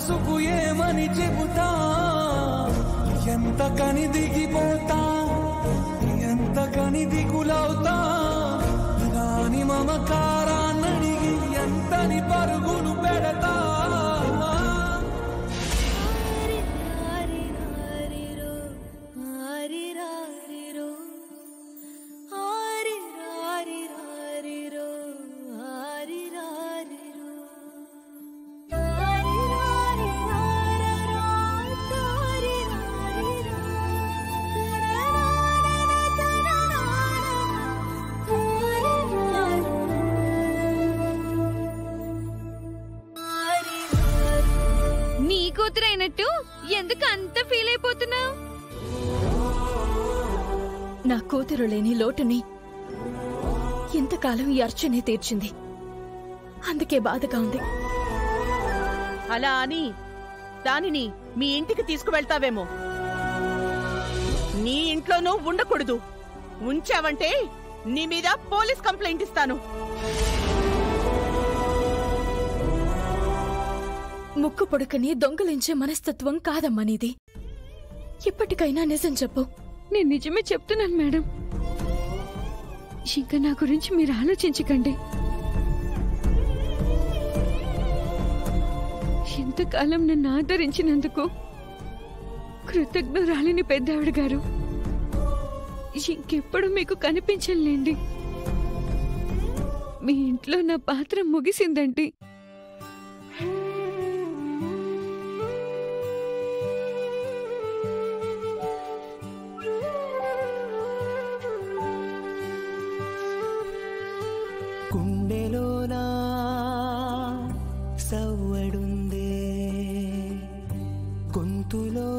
మనసుకు ఏమని చెబుతా, ఎంత కని దిగిపోతా, ఎంత కని దిగులవుతా, దాని మమకారాన్నడిగి ఎంతని పరుగులు పెడతా. కూతురైనట్టు ఎందుకు అంత ఫీల్ అయిపోతున్నావు? నా కూతురు లేని లోటుని ఇంతకాలం ఈ అర్చనే తీర్చింది, అందుకే బాధగా ఉంది. అలా అని దానిని మీ ఇంటికి తీసుకువెళ్తావేమో. నీ ఇంట్లోనూ ఉండకూడదు. ఉంచావంటే నీ మీద పోలీస్ కంప్లైంట్ ఇస్తాను. ముక్కు పొడుకని దొంగలించే మనస్తత్వం కాదమ్మా నీది. ఇప్పటికైనా నిజం చెప్పు. నేను నిజమే చెప్తున్నాను మేడం. ఇంకా నా గురించి మీరు ఆలోచించకండి. ఇంతకాలం నన్ను ఆదరించినందుకు కృతజ్ఞురాలిని పెద్దావిడ గారు. ఇంకెప్పుడు మీకు కనిపించలేండి. మీ ఇంట్లో నా పాత్ర ముగిసిందండి. గుండెలోనా సవ్వడుందే, గొంతులో